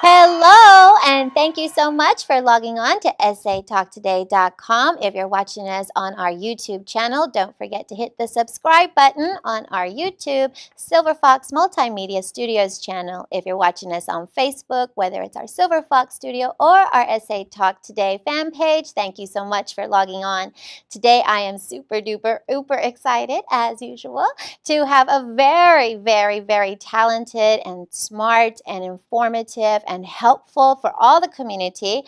Hello, and thank you so much for logging on to essaytalktoday.com. If you're watching us on our YouTube channel, don't forget to hit the subscribe button on our YouTube Silver Fox Multimedia Studios channel. If you're watching us on Facebook, whether it's our Silver Fox Studio or our Essay Talk Today fan page, thank you so much for logging on. Today, I am super duper uber excited, as usual, to have a very, very, very talented and smart and informative and helpful for all the community.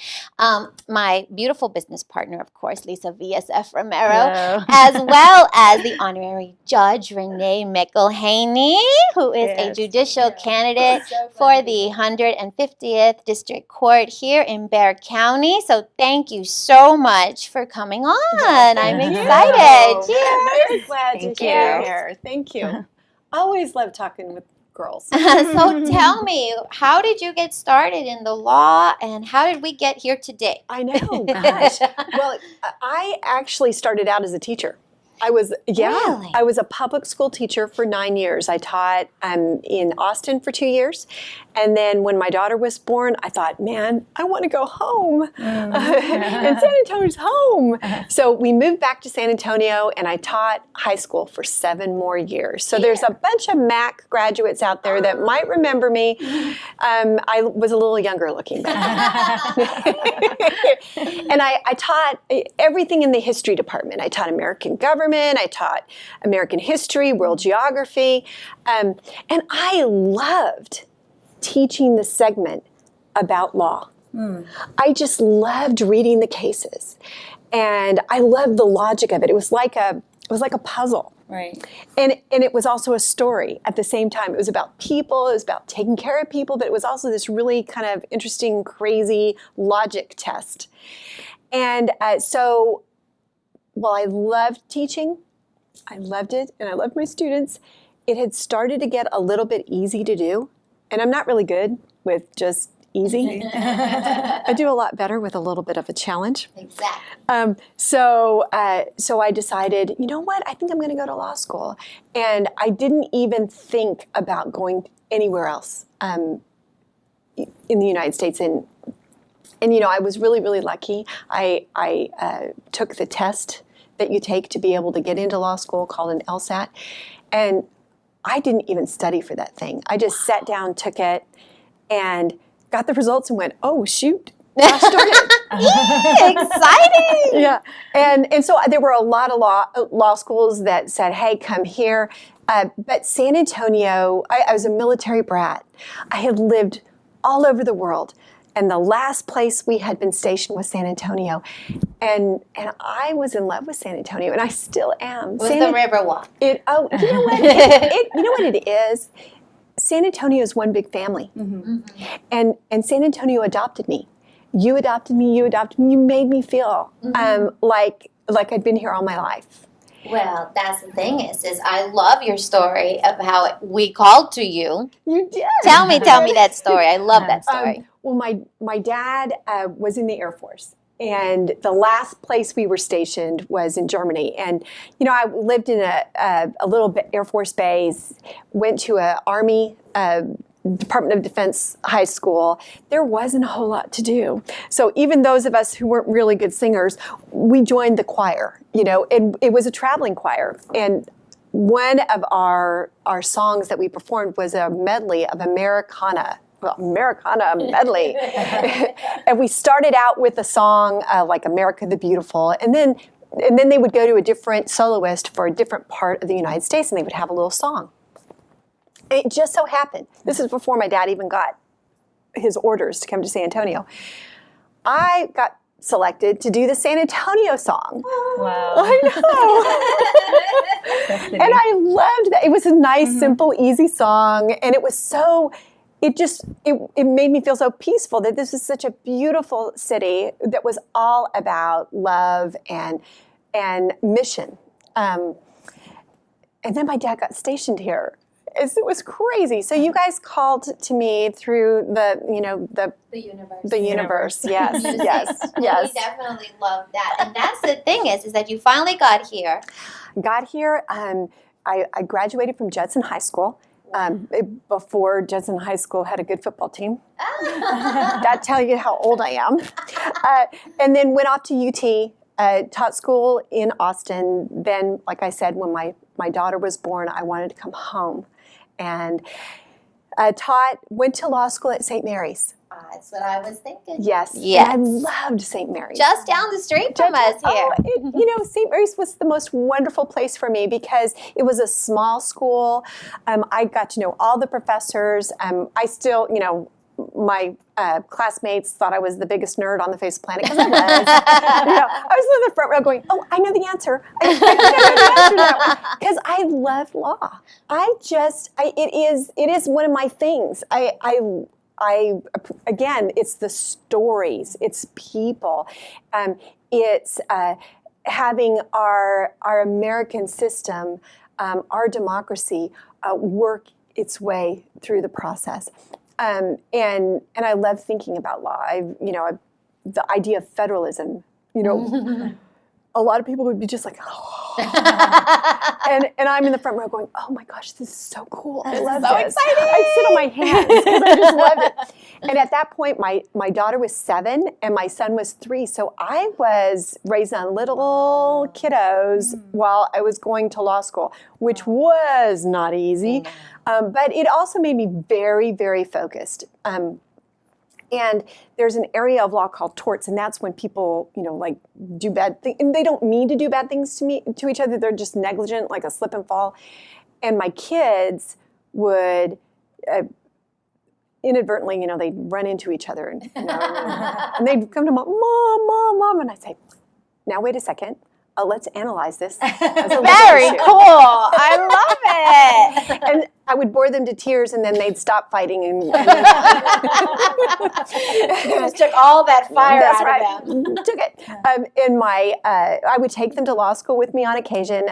My beautiful business partner, of course, Lisa VSF Romero, Hello. as well as the honorary Judge Renee McElhaney, who is a judicial candidate for the 150th District Court here in Bexar County. So thank you so much for coming on. I'm excited. Cheers. I'm very glad to Thank be you. here. Thank you. I always love talking with girls. So tell me, how did you get started in the law and how did we get here today? I know, gosh. Well, I actually started out as a teacher. Really? I was a public school teacher for 9 years. I taught in Austin for 2 years. And then when my daughter was born, I thought, man, I want to go home. And San Antonio's home. So we moved back to San Antonio and I taught high school for 7 more years. So there's a bunch of MAC graduates out there that might remember me. I was a little younger looking back. And I taught everything in the history department. I taught American government. I taught American history, world geography. And I loved teaching the segment about law. I just loved reading the cases. And I loved the logic of it. It was like a puzzle. Right. And it was also a story at the same time. It was about people, it was about taking care of people, but it was also this really kind of interesting, crazy logic test. And so while I loved teaching, I loved it, and I loved my students, it had started to get a little bit easy to do. And I'm not really good with just easy. I do a lot better with a little bit of a challenge. Exactly. So I decided, you know what, I think I'm going to go to law school. And I didn't even think about going anywhere else in the United States. And you know, I was really, really lucky. I took the test that you take to be able to get into law school called an LSAT. And I didn't even study for that thing. I just sat down, took it, and got the results and went, oh, shoot. Gosh darn it. Exciting. Yeah. And so there were a lot of law schools that said, hey, come here. But San Antonio, I was a military brat. I had lived all over the world. And the last place we had been stationed was San Antonio. And I was in love with San Antonio, and I still am. It was the Riverwalk. You know what? You know what it is? San Antonio is one big family. Mm-hmm. And San Antonio adopted me. You adopted me, you made me feel like I'd been here all my life. Well, that's the thing is I love your story of how we called to you. You did. Tell me that story. I love that story. Well, my dad was in the Air Force, and the last place we were stationed was in Germany. And you know, I lived in a little bit Air Force base, went to an Army Department of Defense high school. There wasn't a whole lot to do. So even those of us who weren't really good singers, we joined the choir. You know, and it was a traveling choir. And one of our songs that we performed was a medley of Americana medley. And we started out with a song like America the Beautiful, and then they would go to a different soloist for a different part of the United States, and they would have a little song. And it just so happened, this is before my dad even got his orders to come to San Antonio, I got selected to do the San Antonio song. Wow. I know. And I loved that. It was a nice, simple, easy song, and it was so... It made me feel so peaceful that this is such a beautiful city that was all about love and mission. And then my dad got stationed here. It was crazy. So you guys called to me through the universe. The universe. Yes, yes, yes. We definitely love that. And that's the thing is that you finally got here. I graduated from Judson High School. Before Judson High School had a good football team. That tell you how old I am. And then went off to UT, taught school in Austin. Then, like I said, when my daughter was born, I wanted to come home. And went to law school at St. Mary's. That's what I was thinking. Yes. Yes. And I loved St. Mary's. Just down the street from us here. St. Mary's was the most wonderful place for me because it was a small school. I got to know all the professors. I still, my classmates thought I was the biggest nerd on the face of the planet because I was. I was in the front row going, "Oh, I know the answer. I know the answer now," because I love law. It is one of my things. Again, it's the stories, it's people, it's having our American system, our democracy, work its way through the process. And I love thinking about law. The idea of federalism, a lot of people would be just like, oh. and I'm in the front row going, oh my gosh, this is so cool. I love this. So exciting. I sit on my hands because I just love it. And at that point, my daughter was 7 and my son was 3. So I was raising little kiddos while I was going to law school, which was not easy. But it also made me very, very focused. And there's an area of law called torts, and that's when people, do bad things, and they don't mean to do bad things to each other. They're just negligent, like a slip and fall. And my kids would inadvertently, they'd run into each other, and they'd come to mom, and I'd say, now wait a second. Let's analyze this. Very cool. I love it. And I would bore them to tears, and then they'd stop fighting. And just took all that fire out of them. Took it. I would take them to law school with me on occasion.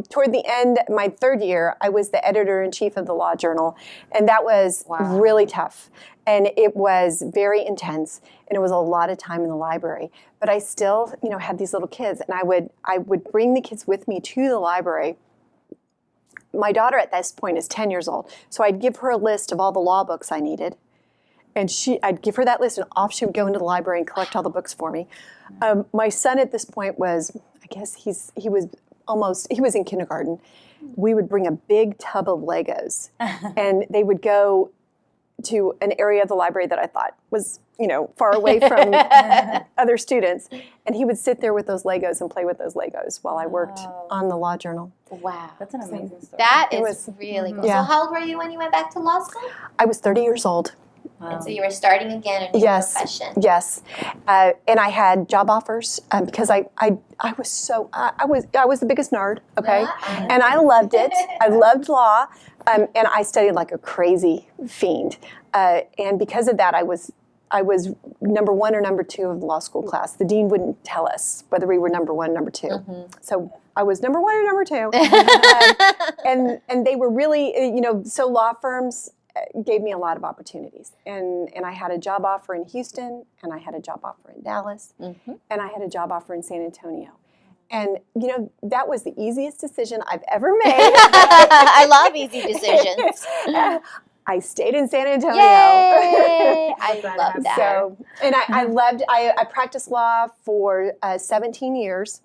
Toward the end, my 3rd year, I was the editor-in-chief of the Law Journal, and that was really tough. And it was very intense, and it was a lot of time in the library. But I still, had these little kids, and I would bring the kids with me to the library. My daughter at this point is 10 years old, so I'd give her a list of all the law books I needed, and I'd give her that list, and off she would go into the library and collect all the books for me. My son at this point was, I guess he was in kindergarten. We would bring a big tub of Legos, and they would go to an area of the library that I thought was, far away from other students. And he would sit there with those Legos and play with those Legos while I worked on the Law Journal. Wow. That's an amazing story. That is really cool. Yeah. So how old were you when you went back to law school? I was 30 years old. Wow. And so you were starting again in your profession. Yes. And I had job offers because I was the biggest nerd, okay? And I loved it. I loved law. And I studied like a crazy fiend. And because of that, I was number 1 or number 2 of the law school class. The dean wouldn't tell us whether we were number 1 or number 2. So I was number 1 or number 2. And they were really, so law firms gave me a lot of opportunities. And I had a job offer in Houston, and I had a job offer in Dallas, and I had a job offer in San Antonio. And, that was the easiest decision I've ever made. I love easy decisions. I stayed in San Antonio. Yay! I love that. So, and I practiced law for 17 years.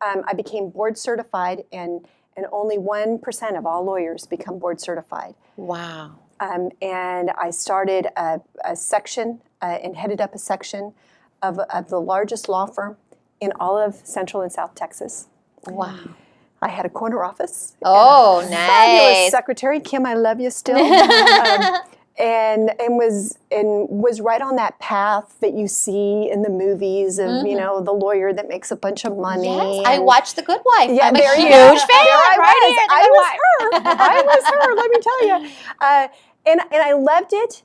I became board certified, and only 1% of all lawyers become board certified. Wow. And I started a section and headed up a section of the largest law firm in all of Central and South Texas. Wow. I had a corner office. Oh, nice. Fabulous secretary, Kim, I love you still. And was right on that path that you see in the movies of, the lawyer that makes a bunch of money. Yes, I watched The Good Wife. Yeah, I'm a there huge you go. fan. I was her, let me tell you. And I loved it,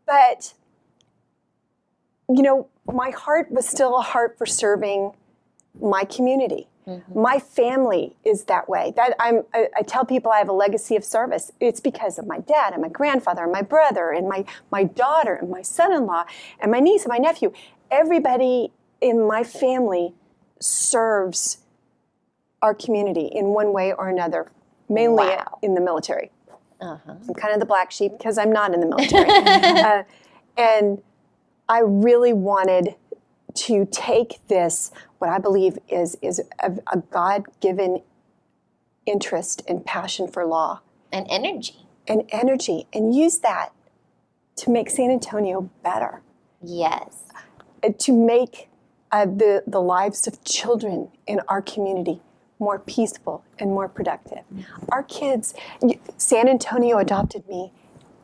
but, my heart was still a heart for serving my community. My family is that way. I tell people I have a legacy of service. It's because of my dad and my grandfather and my brother and my daughter and my son-in-law and my niece and my nephew. Everybody in my family serves our community in one way or another, mainly in the military. I'm kind of the black sheep because I'm not in the military. And I really wanted to take this, what I believe is a God-given interest and passion for law. And energy. And use that to make San Antonio better. Yes. To make the lives of children in our community more peaceful and more productive. Our kids, San Antonio adopted me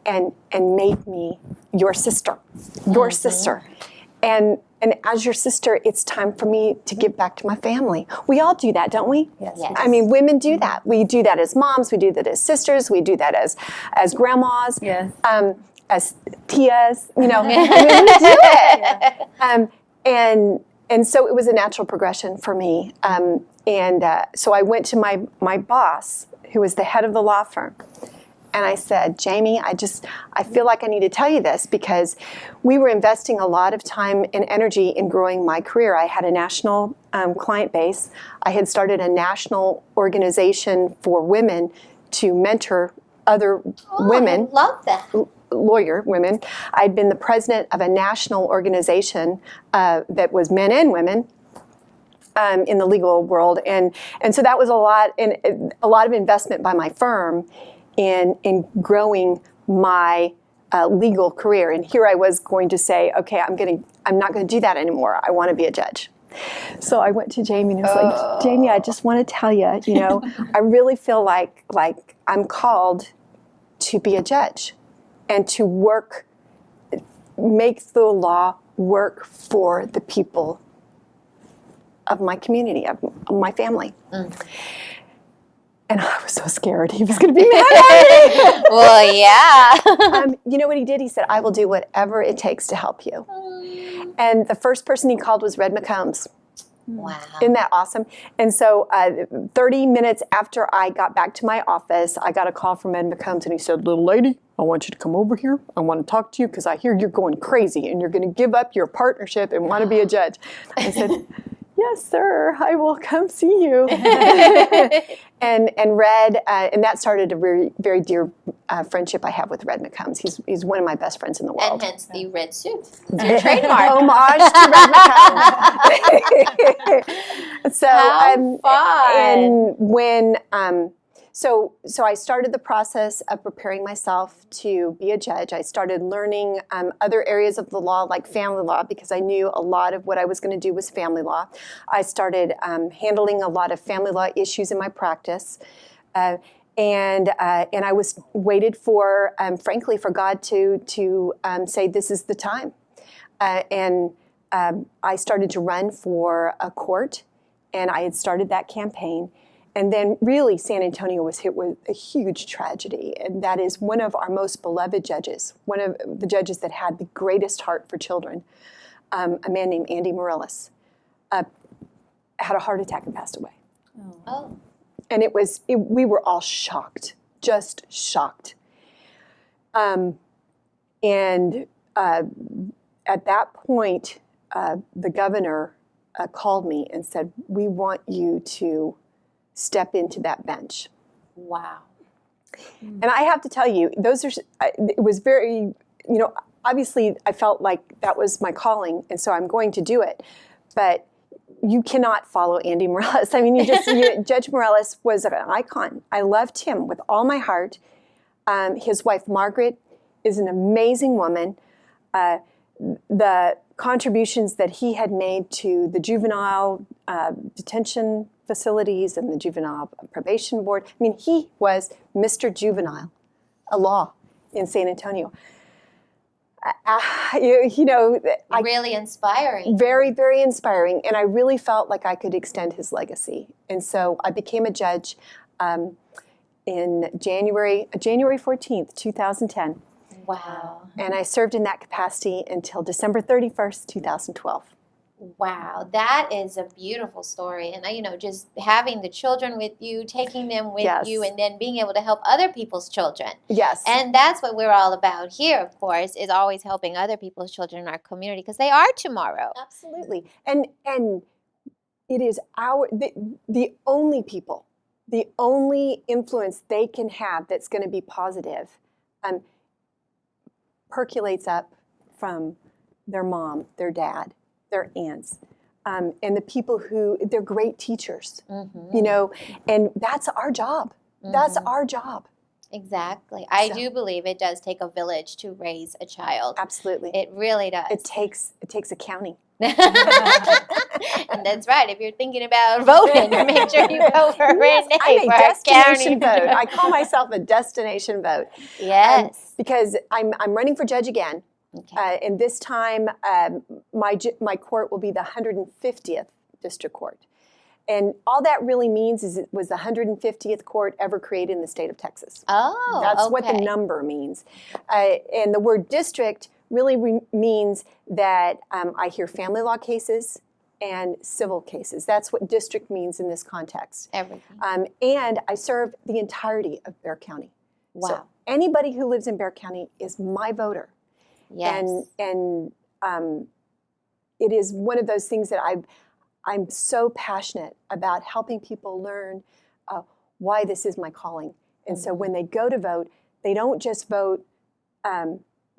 and made me your sister. And as your sister, it's time for me to give back to my family. We all do that, don't we? Yes. I mean, women do that. We do that as moms. We do that as sisters. We do that as grandmas. Yes. As tias. You know, I mean, we do it. And so it was a natural progression for me. So I went to my boss, who was the head of the law firm. And I said, Jamie, I feel like I need to tell you this because we were investing a lot of time and energy in growing my career. I had a national client base. I had started a national organization for women to mentor other women. I love that. Lawyer women. I'd been the president of a national organization that was men and women in the legal world. And so that was a lot of investment by my firm in growing my legal career. And here I was going to say, okay, I'm not going to do that anymore. I want to be a judge. So I went to Jamie and I was like, Jamie, I just want to tell you, I really feel like I'm called to be a judge and to make the law work for the people of my community, of my family. And I was so scared he was going to be mad at me. Well, yeah. You know what he did? He said, I will do whatever it takes to help you. And the first person he called was Red McCombs. Wow. Isn't that awesome? And so 30 minutes after I got back to my office, I got a call from Ed McCombs, and he said, little lady, I want you to come over here. I want to talk to you because I hear you're going crazy and you're going to give up your partnership and want to be a judge. I said, yes, sir, I will come see you. and Red, and that started a very, very dear friendship I have with Red McCombs. He's one of my best friends in the world. And hence the red suit. It's your trademark. Homage to Red McCombs. So, How fun. and when, so I started the process of preparing myself to be a judge. I started learning other areas of the law, like family law, because I knew a lot of what I was going to do was family law. I started handling a lot of family law issues in my practice. And I was waited for, frankly, for God to say, this is the time. I started to run for a court, and I had started that campaign. And then really San Antonio was hit with a huge tragedy, and that is one of our most beloved judges, one of the judges that had the greatest heart for children, a man named Andy Morellis, had a heart attack and passed away. Oh. And we were all shocked, just shocked. And at that point, the governor called me and said, we want you to step into that bench. Wow. And I have to tell you, it was very, obviously I felt like that was my calling, and so I'm going to do it. But you cannot follow Andy Morellis. I mean, Judge Morellis was an icon. I loved him with all my heart. His wife, Margaret, is an amazing woman. The contributions that he had made to the juvenile detention facilities and the juvenile probation board. I mean, he was Mr. Juvenile, a law in San Antonio. Really inspiring. Very, very inspiring. And I really felt like I could extend his legacy. And so I became a judge in January 14th, 2010. Wow. And I served in that capacity until December 31st, 2012. Wow, that is a beautiful story. And, just having the children with you, taking them with Yes. you, and then being able to help other people's children. Yes. And that's what we're all about here, of course, is always helping other people's children in our community because they are tomorrow. Absolutely. And it is the only people the only influence they can have that's going to be positive percolates up from their mom, their dad, their aunts, and the people who, they're great teachers, you know, and that's our job. That's our job. Exactly. I do believe it does take a village to raise a child. Absolutely. It really does. It takes a county. And that's right. If you're thinking about voting, make sure you go for Renee. I'm a destination county vote. I call myself a destination vote. Yes. Because I'm running for judge again. Okay. And this time, my court will be the 150th district court. And all that really means is it was the 150th court ever created in the state of Texas. Oh, that's what the number means. And the word district really means that I hear family law cases and civil cases. That's what district means in this context. Everything. And I serve the entirety of Bexar County. Wow. So anybody who lives in Bexar County is my voter. Yes. And it is one of those things that I'm so passionate about helping people learn why this is my calling. And so when they go to vote, they don't just vote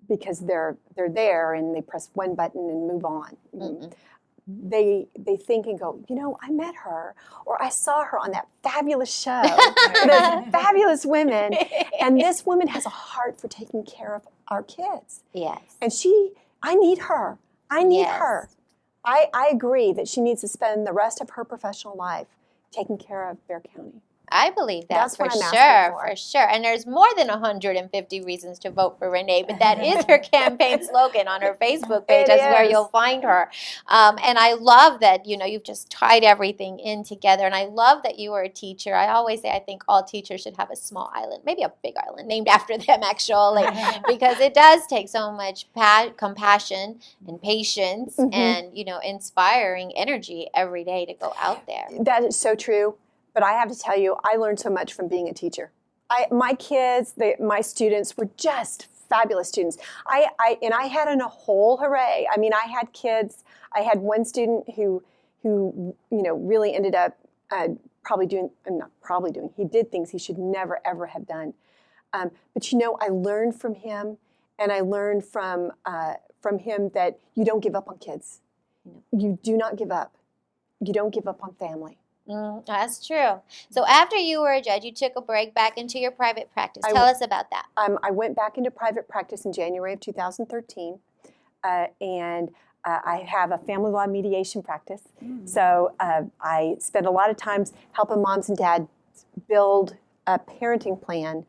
because they're there and they press one button and move on. They think and go, you know, I met her, or I saw her on that fabulous show, those fabulous women, and this woman has a heart for taking care of our kids. Yes. And I need her. I need her. I agree that she needs to spend the rest of her professional life taking care of Bexar County. I believe that. That's for what I'm sure, asking for. for sure. And there's more than 150 reasons to vote for Renee, but that is her campaign slogan on her Facebook page. That's where you'll find her. And I love that, you know, you've just tied everything in together. And I love that you are a teacher. I always say I think all teachers should have a small island, maybe a big island named after them, actually, because it does take so much compassion and patience and, you know, inspiring energy every day to go out there. That is so true. But I have to tell you, I learned so much from being a teacher. My kids, my students were just fabulous students. I had a whole hooray. I mean, I had kids. I had one student who you know, really ended up he did things he should never, ever have done. But, you know, I learned from him, and I learned from him that you don't give up on kids. You do not give up. You don't give up on family. That's true. So after you were a judge, you took a break back into your private practice. Tell us about that. I went back into private practice in January of 2013, and I have a family law mediation practice. So I spend a lot of times helping moms and dads build a parenting plan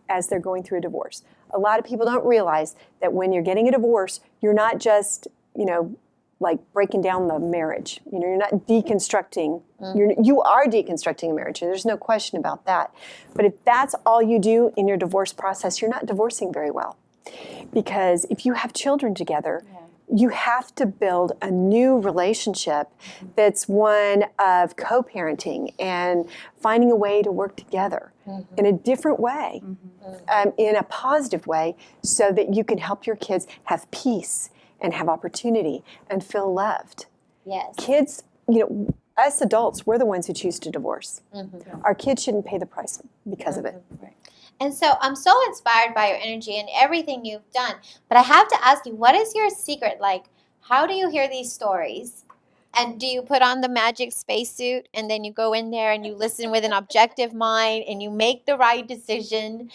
as they're going through a divorce. A lot of people don't realize that when you're getting a divorce, you're not just, you know, like breaking down the marriage. You know, you're not deconstructing. You are deconstructing a marriage, and there's no question about that. But if that's all you do in your divorce process, you're not divorcing very well. Because if you have children together, you have to build a new relationship that's one of co-parenting and finding a way to work together in a different way, in a positive way, so that you can help your kids have peace and have opportunity and feel loved. Yes. Kids, you know, us adults, we're the ones who choose to divorce. Our kids shouldn't pay the price because of it. Right. And so I'm so inspired by your energy and everything you've done. But I have to ask you, what is your secret? Like, how do you hear these stories? And do you put on the magic spacesuit and then you go in there and you listen with an objective mind and you make the right decision?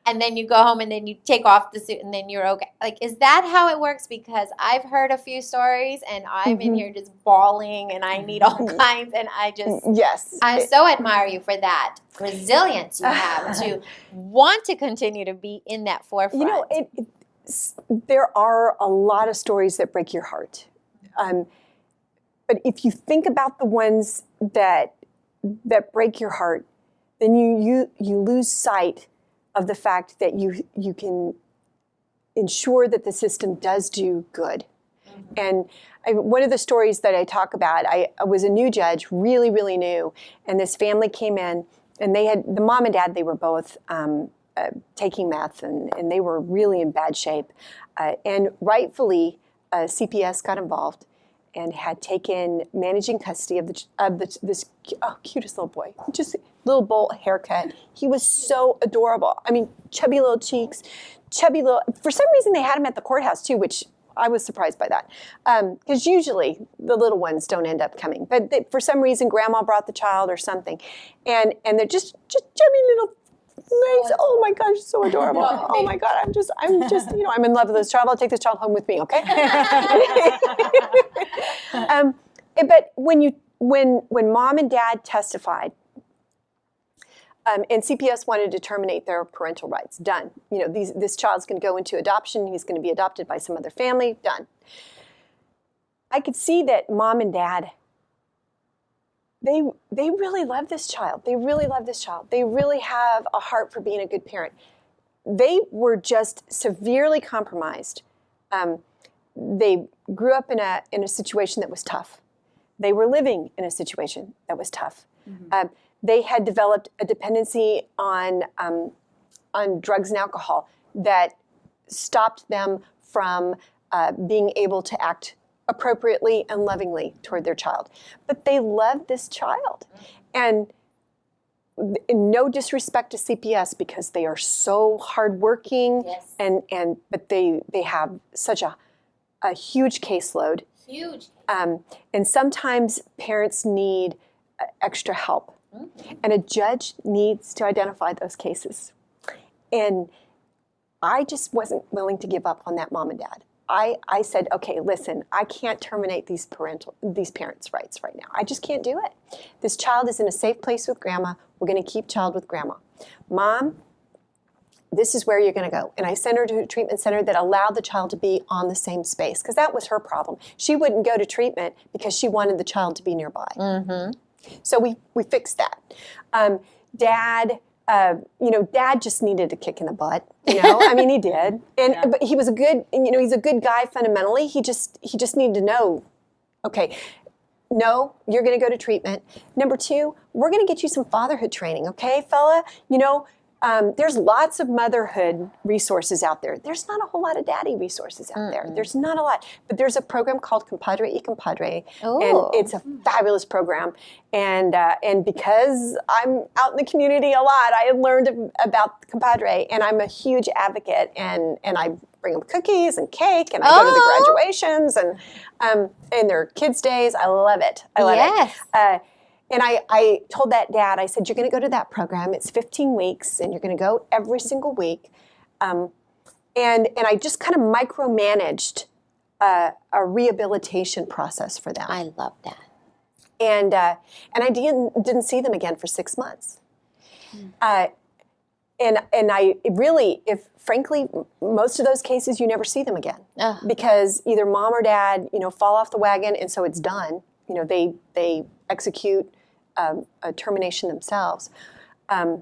And then you go home and then you take off the suit and then you're okay. Like, is that how it works? Because I've heard a few stories and I'm in here just bawling and I need all kinds. And I so admire you for that resilience you have to want to continue to be in that forefront. You know, there are a lot of stories that break your heart. But if you think about the ones that break your heart, then you lose sight of the fact that you can ensure that the system does do good. And one of the stories that I talk about, I was a new judge, really, really new, and this family came in, and the mom and dad, they were both taking meth, and they were really in bad shape. And rightfully, CPS got involved, and had taken managing custody of this cutest little boy, just little bowl haircut. He was so adorable. I mean, chubby little cheeks, chubby little. For some reason, they had him at the courthouse too, which I was surprised by that, because usually the little ones don't end up coming. But for some reason, Grandma brought the child or something, and they're just chubby little. Legs. Oh my gosh, so adorable. Oh my God, I'm just, I'm in love with this child. I'll take this child home with me, okay? But when Mom and Dad testified, and CPS wanted to terminate their parental rights, done. This child's going to go into adoption. He's going to be adopted by some other family, done. I could see that Mom and Dad, they really love this child. They really love this child. They really have a heart for being a good parent. They were just severely compromised. They grew up in a situation that was tough. They were living in a situation that was tough. Mm-hmm. They had developed a dependency on drugs and alcohol that stopped them from being able to act appropriately and lovingly toward their child. But they loved this child. And no disrespect to CPS, because they are so hardworking. Yes. But they have such a huge caseload. Huge. And sometimes parents need extra help. Mm-hmm. And a judge needs to identify those cases. And I just wasn't willing to give up on that mom and dad. I said, okay, listen, I can't terminate these parents' rights right now. I just can't do it. This child is in a safe place with Grandma. We're going to keep child with Grandma. Mom, this is where you're going to go. And I sent her to a treatment center that allowed the child to be on the same space, because that was her problem. She wouldn't go to treatment because she wanted the child to be nearby. Mm-hmm. So we fixed that. Dad, Dad just needed a kick in the butt. I mean, he did, but he was he's a good guy fundamentally. He just needed to know, okay, no, you're going to go to treatment. Number 2, we're going to get you some fatherhood training, okay, fella? There's lots of motherhood resources out there. There's not a whole lot of daddy resources out there. There's not a lot. But there's a program called Compadre y Compadre. Ooh. And it's a fabulous program. And because I'm out in the community a lot, I had learned about Compadre, and I'm a huge advocate. And I bring them cookies and cake, and I go to the graduations and their kids' days. I love it. I love it. And I told that dad, I said, you're going to go to that program. It's 15 weeks, and you're going to go every single week. And I just kind of micromanaged a rehabilitation process for them. I love that. And I didn't see them again for 6 months. And I really, frankly, most of those cases, you never see them again. Because either mom or dad, fall off the wagon, and so it's done. They execute a termination themselves, or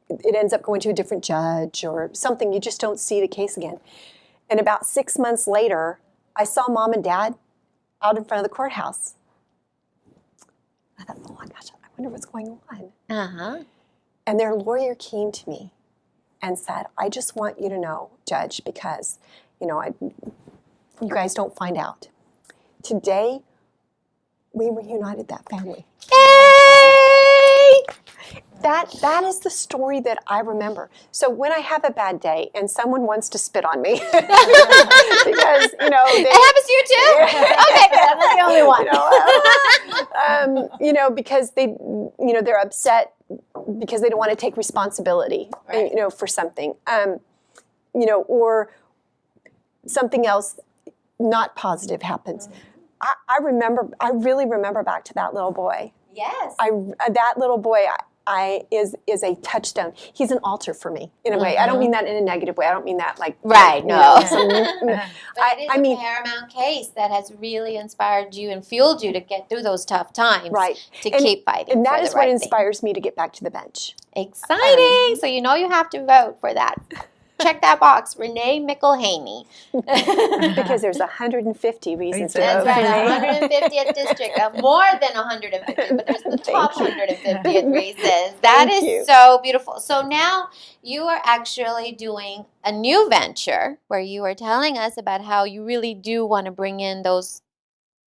it ends up going to a different judge or something. You just don't see the case again. And about 6 months later, I saw mom and dad out in front of the courthouse. I thought, oh my gosh, I wonder what's going on. Uh-huh. And their lawyer came to me and said, I just want you to know, Judge, because, you guys don't find out. Today, we reunited that family. Yay! That is the story that I remember. So when I have a bad day and someone wants to spit on me, because it happens to you too. Okay, I'm not the only one. Because they're upset because they don't want to take responsibility, right. For something, or something else not positive happens. Mm-hmm. I really remember back to that little boy. Yes. That little boy is a touchstone. He's an altar for me in a way. I don't mean that in a negative way. I don't mean that like right. No. But it is a paramount case that has really inspired you and fueled you to get through those tough times. Right. To keep fighting. And that is what inspires me to get back to the bench. Exciting. So you have to vote for that check that box, Renee McElhaney. Because there's 150 reasons to That's vote right, for me. 150th district, more than 150, but there's the top Thank you. 150th reasons. That Thank is you. so beautiful. So now you are actually doing a new venture where you were telling us about how you really do want to bring in those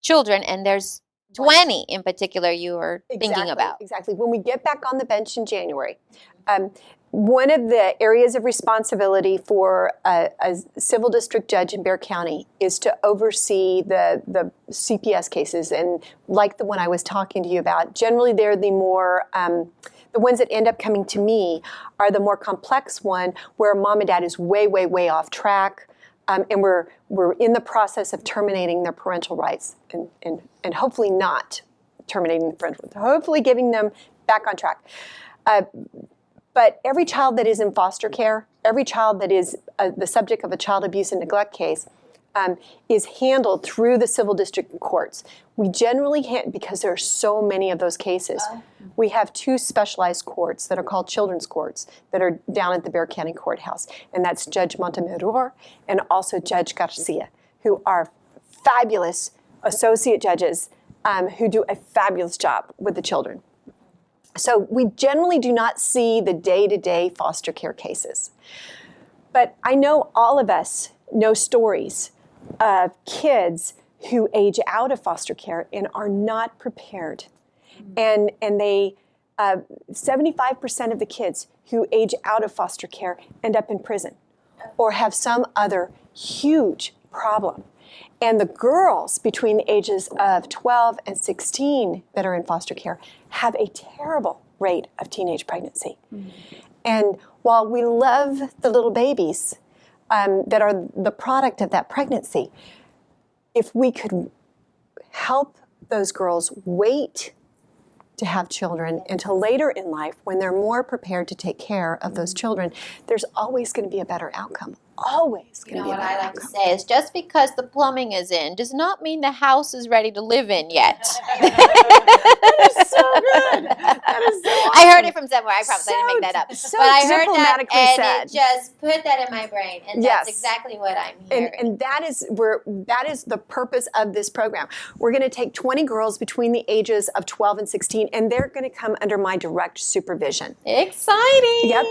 children, and there's 20 in particular you were thinking about. Exactly. When we get back on the bench in January, one of the areas of responsibility for a civil district judge in Bexar County is to oversee the CPS cases. And like the one I was talking to you about, generally they're the more, the ones that end up coming to me are the more complex one where mom and dad is way, way, way off track. And we're in the process of terminating their parental rights and hopefully not terminating the parental rights, hopefully getting them back on track. But every child that is in foster care, every child that is the subject of a child abuse and neglect case is handled through the civil district courts. We generally, because there are so many of those cases, we have 2 specialized courts that are called children's courts that are down at the Bexar County Courthouse. And that's Judge Montemuror and also Judge Garcia, who are fabulous associate judges who do a fabulous job with the children. So we generally do not see the day-to-day foster care cases. But I know all of us know stories of kids who age out of foster care and are not prepared. And they, 75% of the kids who age out of foster care end up in prison or have some other huge problem. And the girls between the ages of 12 and 16 that are in foster care have a terrible rate of teenage pregnancy. And while we love the little babies that are the product of that pregnancy, if we could help those girls wait to have children until later in life when they're more prepared to take care of those children, there's always going to be a better outcome. Always going to be a better outcome. What I like to say is just because the plumbing is in does not mean the house is ready to live in yet. That is so good. That is so awesome. I heard it from somewhere. I promise I didn't make that up. So but I heard that and said. it just put that in my brain. And that's exactly what I'm hearing. And that is the purpose of this program. We're going to take 20 girls between the ages of 12 and 16, and they're going to come under my direct supervision. Exciting. Yep.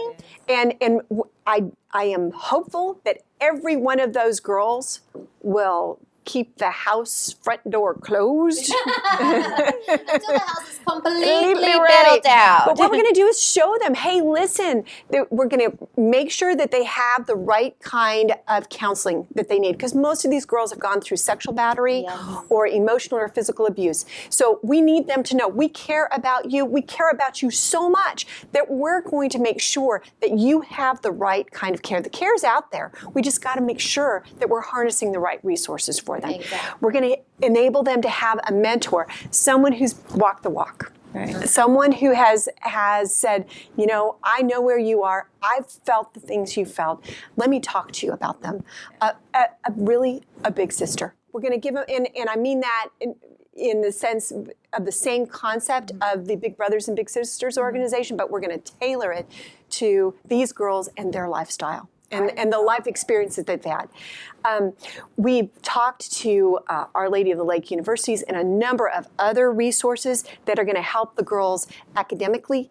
And I am hopeful that every one of those girls will keep the house front door closed until the house is completely built out. But what we're going to do is show them, hey, listen, we're going to make sure that they have the right kind of counseling that they need, because most of these girls have gone through sexual battery or emotional or physical abuse. So we need them to know we care about you. We care about you so much that we're going to make sure that you have the right kind of care. The care's out there. We just got to make sure that we're harnessing the right resources for them. Exactly. We're going to enable them to have a mentor, someone who's walked the walk. Right. Someone who has said, you know, I know where you are. I've felt the things you felt. Let me talk to you about them. Really a big sister. We're going to give them, and I mean that in the sense of the same concept of the Big Brothers and Big Sisters organization, but we're going to tailor it to these girls and their lifestyle. And the life experiences they've had. We've talked to Our Lady of the Lake Universities and a number of other resources that are going to help the girls academically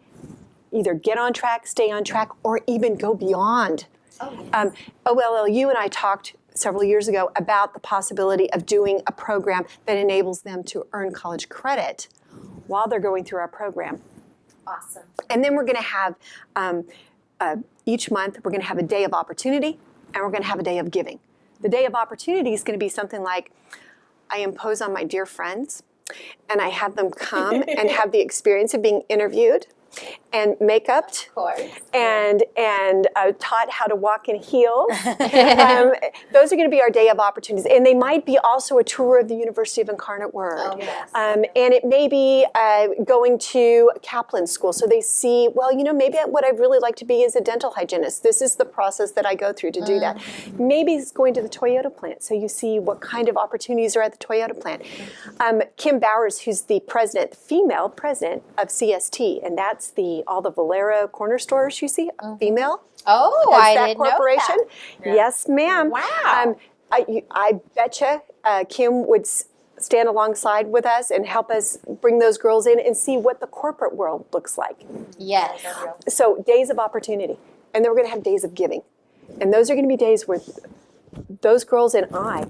either get on track, stay on track, or even go beyond. OLLU and I talked several years ago about the possibility of doing a program that enables them to earn college credit while they're going through our program. Awesome. And then we're going to have each month, we're going to have a day of opportunity, and we're going to have a day of giving. The day of opportunity is going to be something like, I impose on my dear friends, and I have them come and have the experience of being interviewed and makeup, and taught how to walk in heels. Those are going to be our day of opportunities, and they might be also a tour of the University of Incarnate Word, and it may be going to Kaplan School, so they see, well, you know, maybe what I'd really like to be is a dental hygienist. This is the process that I go through to do that. Maybe it's going to the Toyota plant, so you see what kind of opportunities are at the Toyota plant. Kim Bowers, who's the president, the female president of CST, and that that's all the Valero corner stores you see, female. Oh, That's I that didn't know corporation. that. Yeah. Yes, ma'am. Wow. I betcha Kim would stand alongside with us and help us bring those girls in and see what the corporate world looks like. Yes. So days of opportunity. And then we're going to have days of giving. And those are going to be days where those girls and I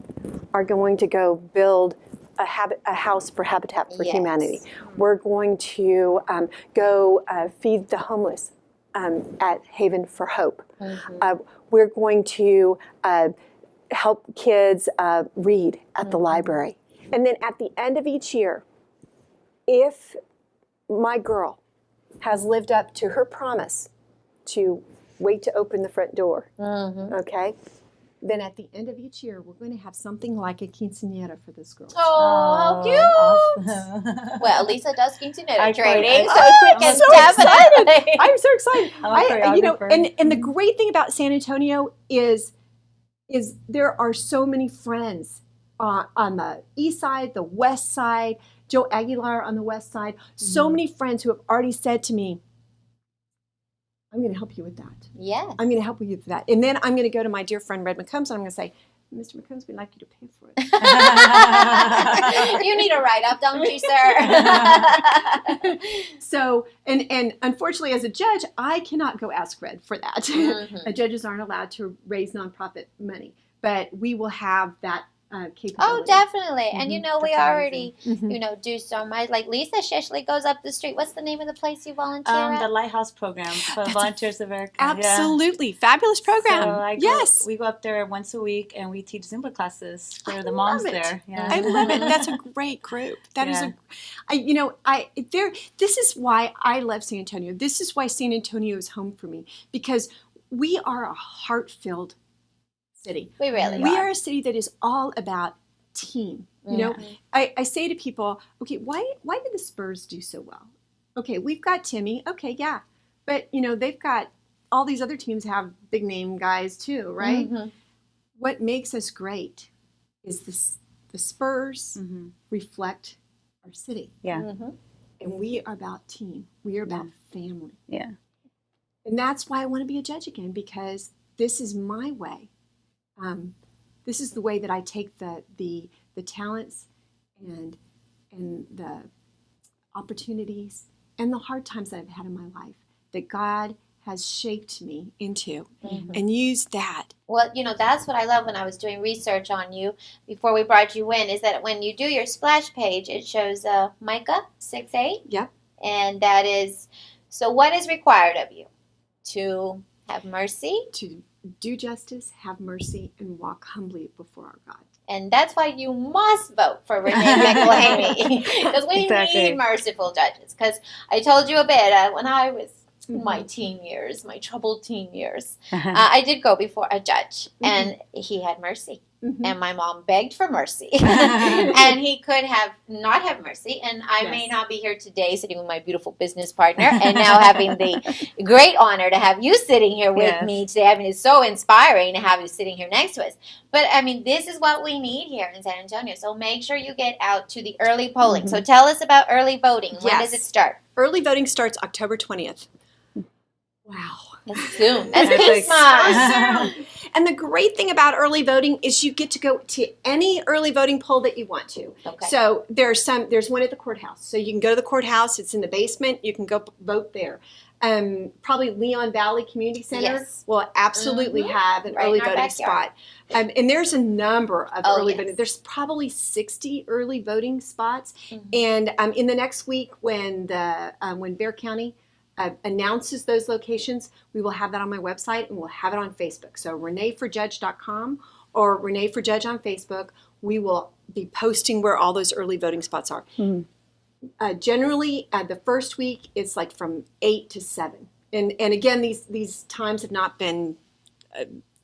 are going to go build a house for Habitat for Yes. Humanity. We're going to go feed the homeless at Haven for Hope. We're going to help kids read at the library. And then at the end of each year, if my girl has lived up to her promise to wait to open the front door, okay, then at the end of each year, we're going to have something like a quinceañera for this girl. Oh, how cute. Awesome. Well, Lisa does quinceanera I training, quite- so I'm we can so definitely. I'm so excited. I'm a You know, choreographer. and the great thing about San Antonio is there are so many friends on the east side, the west side, Joe Aguilar on the west side, so many friends who have already said to me, I'm going to help you with that. Yes. I'm going to help you with that. And then I'm going to go to my dear friend Red McCombs and I'm going to say, Mr. McCombs, we'd like you to pay for it. You need a write-up, don't you, sir? So, and unfortunately, as a judge, I cannot go ask Red for that. Judges aren't allowed to raise nonprofit money, but we will have that capability. Oh, definitely. And you know, we That's already, you know, do so much. Like Lisa Shishley goes up the street. What's the name of the place you volunteer at? The Lighthouse Program for Volunteers America. Absolutely. Fabulous program. So Yes. we go up there once a week and we teach Zumba classes for I the moms love it. there. Yeah. I love it. That's a great group. That is this is why I love San Antonio. This is why San Antonio is home for me, because we are a heart-filled city. We really We are. are a city that is all about team. You know, I say to people, okay, why did the Spurs do so well? Okay, we've got Timmy. Okay, yeah. But, you know, they've got all these other teams have big name guys too, right? What makes us great is the Spurs reflect our city. Yeah. And we are about team. We are about family. Yeah. And that's why I want to be a judge again, because this is my way. This is the way that I take the talents and the opportunities and the hard times that I've had in my life that God has shaped me into and use that. Well, you know, that's what I love when I was doing research on you before we brought you in, is that when you do your splash page, it shows Micah 6:8. Yep. And that is, so what is required of you? To have mercy. To do justice, have mercy, and walk humbly before our God. And that's why you must vote for Renee McElhaney, because we Exactly. need merciful judges. Because I told you a bit, when I was in my teen years, my troubled teen years, I did go before a judge, and he had mercy. And my mom begged for mercy. And he could have not have mercy. And I may not be here today sitting with my beautiful business partner and now having the great honor to have you sitting here with me today. I mean, it's so inspiring to have you sitting here next to us. But, I mean, this is what we need here in San Antonio. So make sure you get out to the early polling. So tell us about early voting. When does it start? Early voting starts October 20th. Wow. That's soon. That's That's Christmas. And the great thing about early voting is you get to go to any early voting poll that you want to. Okay. So there's one at the courthouse. So you can go to the courthouse. It's in the basement. You can go vote there. Probably Leon Valley Community Center will absolutely have an Right early in our voting backyard. spot. And there's a number of early yes. voting. There's probably 60 early voting spots. And in the next week, when Bexar County announces those locations, we will have that on my website and we'll have it on Facebook. So reneeforjudge.com or Renee for Judge on Facebook. We will be posting where all those early voting spots are. Generally, the first week it's like from 8 to 7. And again, these times have not been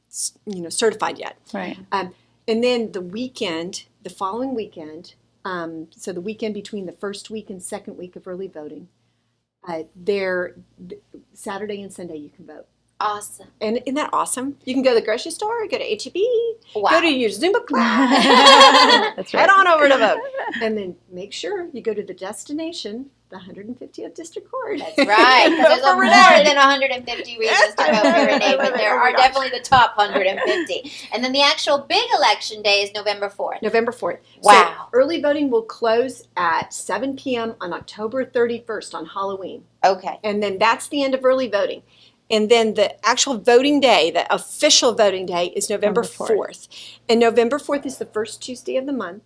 certified yet. Right. And then the following weekend, so the weekend between the first week and second week of early voting, Saturday and Sunday you can vote. Awesome. And isn't that awesome? You can go to the grocery store, go to H-E-B, Wow. go to your Zumba class, That's head on over to vote. And then make sure you go to the destination, the 150th District Court. That's right, because there's more than 150 reasons to vote for Renee, but there are definitely the top 150. And then the actual big election day is November 4th. November 4th. Wow. So early voting will close at 7 p.m. on October 31st on Halloween. Okay. And then that's the end of early voting. And then the actual voting day, the official voting day, is November 4th. And November 4th is the first Tuesday of the month.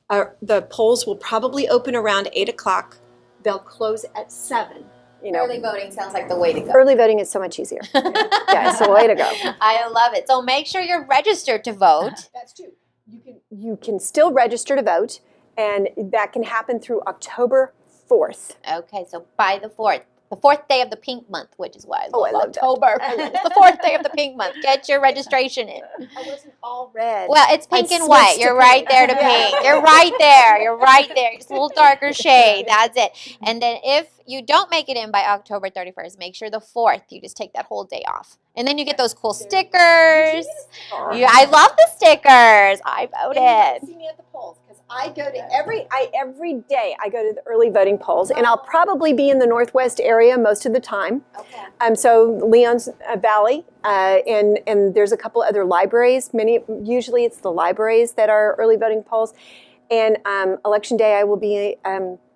The polls will probably open around 8 o'clock. They'll close at 7. Early voting sounds like the way to go. Early voting is so much easier. Yeah, it's the way to go. I love it. So make sure you're registered to vote. That's true. You can still register to vote, and that can happen through October 4th. Okay, so by the 4th. The 4th day of the pink month, which is why I love October. That. It's the 4th day of the pink month. Get your registration in. I wasn't all red. Well, it's pink and white. You're right there to pink. You're right there. You're right there. Just a little darker shade. That's it. And then if you don't make it in by October 31st, make sure the 4th, you just take that whole day off. And then you get those cool stickers. I love the stickers. I voted. See me at the polls because I go to every day. I go to the early voting polls, and I'll probably be in the Northwest area most of the time. Okay. So Leon's Valley, and there's a couple other libraries. Usually it's the libraries that are early voting polls, and election day I will be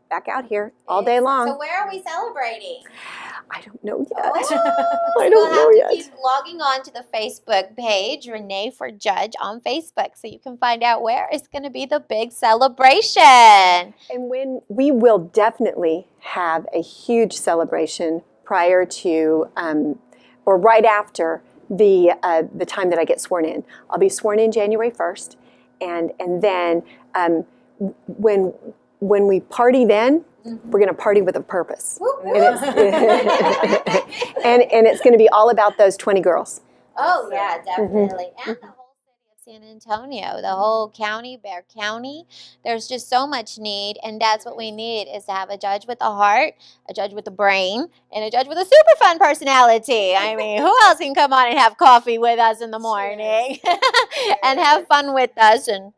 back out here all day long. So where are we celebrating? I don't know yet. Oh, I don't know yet. We'll have to keep logging on to the Facebook page, Renee for Judge on Facebook, so you can find out where it's going to be the big celebration. And when we will definitely have a huge celebration prior to or right after the time that I get sworn in. I'll be sworn in January 1st, and then when we party then, we're going to party with a purpose. And it's going to be all about those 20 girls. Oh, yeah, definitely. And the whole city of San Antonio, the whole county, Bexar County. There's just so much need, and that's what we need, is to have a judge with a heart, a judge with a brain, and a judge with a super fun personality. I mean, who else can come on and have coffee with us in the morning and have fun with us and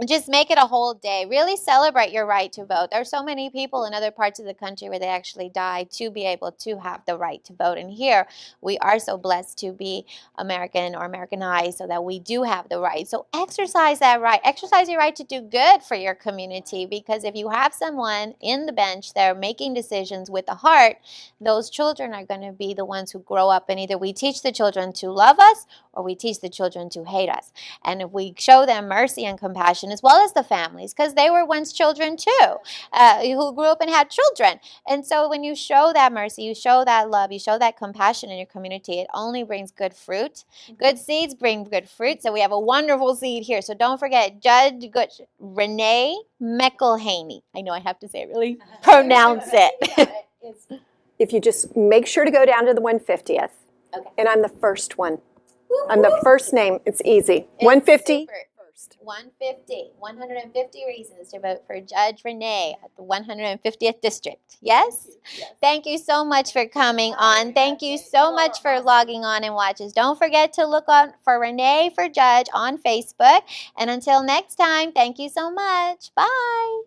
just make it a whole day. Really celebrate your right to vote. There are so many people in other parts of the country where they actually die to be able to have the right to vote. And here we are so blessed to be American or Americanized so that we do have the right. So exercise that right. Exercise your right to do good for your community, because if you have someone in the bench there making decisions with a heart, those children are going to be the ones who grow up, and either we teach the children to love us or we teach the children to hate us. And if we show them mercy and compassion, as well as the families, because they were once children too, who grew up and had children. And so when you show that mercy, you show that love, you show that compassion in your community, it only brings good fruit. Good seeds bring good fruit. So we have a wonderful seed here. So don't forget, Judge Renée McElhaney. I know I have to say it really. Pronounce it. If you just make sure to go down to the 150th. Okay. And I'm the first one. I'm the first name. It's easy. It's 150. super. 150 reasons to vote for Judge Renee at the 150th District. Yes? Yes. Thank you so much for coming on. Thank you so much for logging on and watching. Don't forget to look on for Renee for Judge on Facebook. And until next time, thank you so much. Bye.